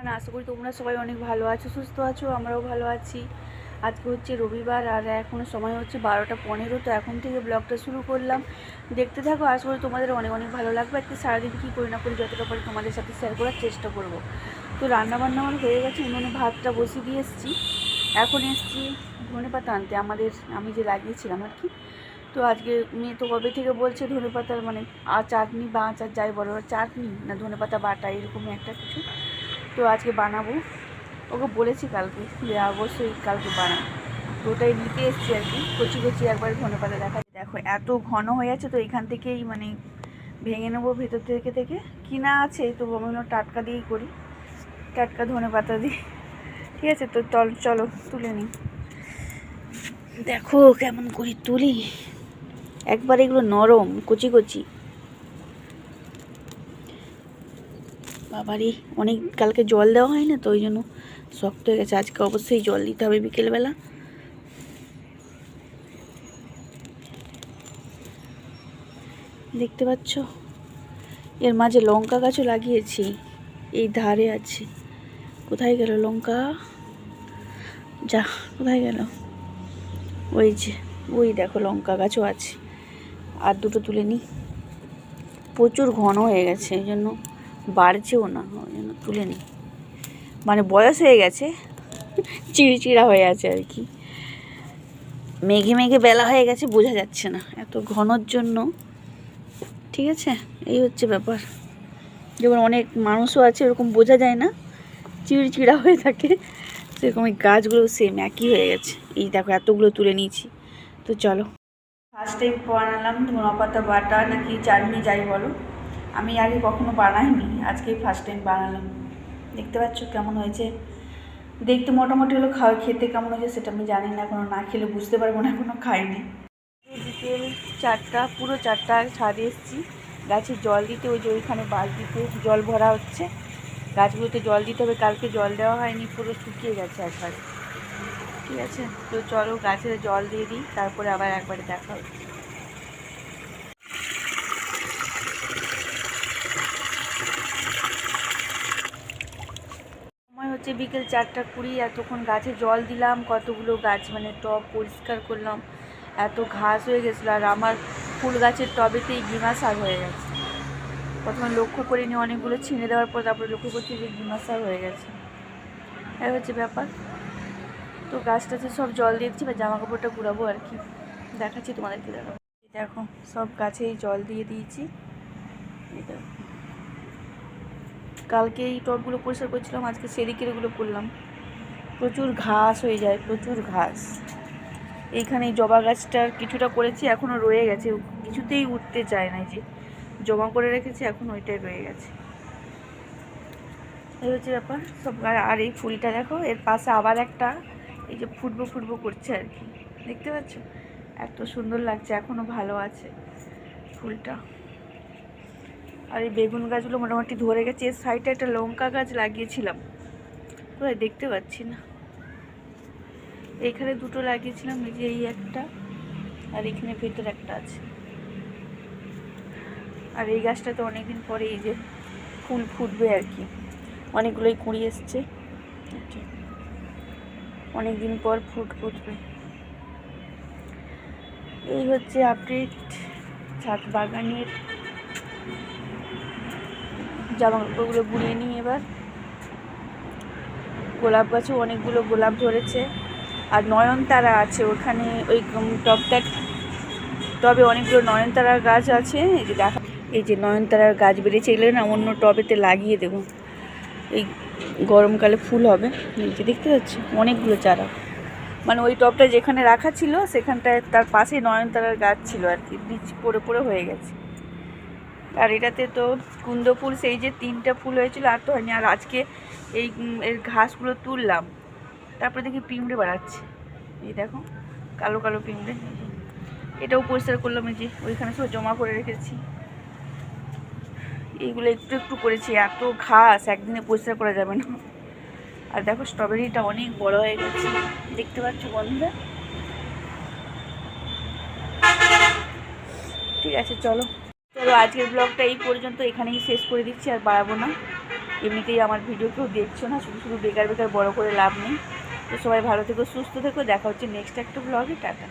আশা করি তোমরা সবাই অনেক ভালো আছো, সুস্থ আছো। আমরাও ভালো আছি। আজকে হচ্ছে রবিবার আর এখনও সময় হচ্ছে 12টা 15। তো এখন থেকে ব্লগটা শুরু করলাম, দেখতে থাকো। আশা করি তোমাদের অনেক অনেক ভালো লাগবে। আজকে সারাদিন কী করি না করি যতটা পারি তোমাদের সাথে শেয়ার করার চেষ্টা করব। তো রান্নাবান্না আমার হয়ে গেছে, উনুনে ভাতটা বসিয়ে দিয়ে এসেছি। এখন এসেছি ধনেপাতা আনতে, আমি যে লাগিয়েছিলাম আর কি। তো আজকে মেয়ে তো কবে থেকে বলছে ধনেপাতার মানে চাটনি বা আচার যাই বলো, চাটনি না ধনেপাতা বাটা এরকমই একটা কিছু। তো আজকে বানাবো, ওকে বলেছি কালকে যে অবশ্যই কালকে বানাবো। তো ওটাই নিতে এসছি আর কি। কচি কচি একবার ধনেপাতা দেখো এত ঘন হয়ে আছে, তো এখান থেকেই মানে ভেঙে নেবো ভেতর থেকে থেকে। কিনা আছে তো আমি টাটকা দিয়েই করি, টাটকা ধনেপাতা দিই। ঠিক আছে, তো চলো তুলে নিই। দেখো কেমন করি তুলি, একবার এগুলো নরম কচি কচি। বাবারই অনেক কালকে জল দেওয়া হয় না, তো ওই জন্য শক্ত হয়ে গেছে। আজকে অবশ্যই জল দিতে হবে বিকেলবেলা। দেখতে পাচ্ছ এর মাঝে লঙ্কা গাছও লাগিয়েছি, এই ধারে আছে। কোথায় গেল লঙ্কা? যা, কোথায় গেল? ওই যে, ওই দেখো লঙ্কা গাছও আছে। আর দুটো তুলে নিই, প্রচুর ঘন হয়ে গেছে এই জন্য বাড়ছেও না, ওই জন্য তুলে নিই। মানে বয়স হয়ে গেছে, চিড়চিড়া হয়ে আছে আর কি। মেঘে মেঘে বেলা হয়ে গেছে, বোঝা যাচ্ছে না এত ঘনর জন্য। ঠিক আছে, এই হচ্ছে ব্যাপার। যেমন অনেক মানুষও আছে ওরকম বোঝা যায় না, চিড়চিড়া হয়ে থাকে, সেরকম এই গাছগুলো সেম একই হয়ে গেছে। এই দেখো এতগুলো তুলে নিয়েছি। তো চলো, ফার্স্ট টাইম বানালাম ধনেপাতা বাটা নাকি চাটনি যাই বলো। আমি আগে কখনো বানাইনি, আজকেই ফার্স্ট টাইম বানালাম। দেখতে পাচ্ছ কেমন হয়েছে, দেখতে মোটামুটি হলো। খেতে কেমন হয়েছে সেটা আমি জানি না, এখনো না খেলে বুঝতে পারবো না, এখনো খাইনি। বিকেল 4টা, পুরো 4টা ছাদে এসেছি গাছে জল দিতে। ওই যে ওইখানে বালতিতে জল ভরা হচ্ছে, গাছগুলোতে জল দিতে হবে। কালকে জল দেওয়া হয়নি, পুরো শুকিয়ে গেছে একবারে। ঠিক আছে, তো চলো গাছে জল দিয়ে দিই, তারপরে আবার একবারে দেখা হচ্ছে। সময় হচ্ছে বিকেল 4টা 20। এতক্ষণ গাছে জল দিলাম, কতগুলো গাছ মানে টব পরিষ্কার করলাম। এত ঘাস হয়ে গেছিলো, আর আমার ফুল গাছের টবেতেই গিমা শাক হয়ে গেছে। প্রথমে লক্ষ্য করিনি, অনেকগুলো ছিঁড়ে দেওয়ার পর তারপরে লক্ষ্য করছি যে গিমা শাক হয়ে গেছে। এই হচ্ছে ব্যাপার। তো গাছটাতে সব জল দিয়েছি, বা জামা কাপড়টা ঘুরাবো আর কি, দেখাচ্ছি তোমাদেরকে। দেখো সব গাছেই জল দিয়ে দিয়েছি। এটা কালকে এই টবগুলো পরিষ্কার করছিলাম, আজকে সেদিকেরগুলো করলাম। প্রচুর ঘাস হয়ে যায়, প্রচুর ঘাস। এইখানে জবা গাছটার কিছুটা করেছি, এখনও রয়ে গেছে, কিছুতেই উঠতে চায় না। যে জমা করে রেখেছি এখন ওইটাই রয়ে গেছে। এই হচ্ছে ব্যাপার সব। আর এই ফুলটা দেখো, এর পাশে আবার একটা এই যে ফুটবো করছে আর কি, দেখতে পাচ্ছ? এত সুন্দর লাগছে, এখনও ভালো আছে ফুলটা। আর এই বেগুন গাছগুলো মোটামুটি ধরে গেছে। এর সাইডে একটা লঙ্কা গাছ লাগিয়েছিলাম, কোথায় দেখতে পাচ্ছি না। এখানে দুটো লাগিয়েছিলাম, এই যে এই একটা, আর এখানে ভেতর একটা আছে। আর এই গাছটা তো অনেকদিন পরে এই যে ফুল ফুটবে আর কি, অনেকগুলোই কুঁড়ি এসছে, অনেকদিন পর ফুটবে। এই হচ্ছে আপডেট ছাদ বাগানের। জামা কাপড়গুলো গুঁড়িয়ে নিই এবার। গোলাপ গাছেও অনেকগুলো গোলাপ ধরেছে, আর নয়নতারা আছে ওখানে ওই টবে অনেকগুলো নয়নতারার গাছ আছে। এই যে দেখা, এই যে নয়নতারার গাছ বেড়েছে, এগুলো না অন্য টবেতে লাগিয়ে দেবো, এই গরমকালে ফুল হবে। এই যে দেখতে পাচ্ছি অনেকগুলো চারা, মানে ওই টবটা যেখানে রাখা ছিল সেখানটায় তার পাশে নয়নতারার গাছ ছিল আর কি, বীজ পড়ে হয়ে গেছে। আর এটাতে তো কুন্দ ফুল সেই যে 3টা ফুল হয়েছিল, আর তো হয়নি। আর আজকে এই এর ঘাসগুলো তুললাম, তারপরে দেখি পিঁমড়ে বাড়াচ্ছে। এই দেখো কালো কালো পিঁমড়ে, এটাও পরিষ্কার করলাম। এই যে ওইখানে সব জমা করে রেখেছি, এইগুলো একটু একটু করেছি। এত ঘাস একদিনে পরিষ্কার করা যাবে না। আর দেখো স্ট্রবেরিটা অনেক বড় হয়ে গেছে, দেখতে পাচ্ছ বন্ধুরা। ঠিক আছে, চলো আজকের ব্লগটা এই পর্যন্ত, এখানেই শেষ করে দিচ্ছি, আর বাড়াবো না। এমনিতেই আমার ভিডিও কেউ দেখছো না, শুধু শুধু বেকার বেকার বড় করে লাভ নেই। তো সবাই ভালো থেকো, সুস্থ থেকো, দেখা হচ্ছে নেক্সট একটা ব্লগে। টাটা।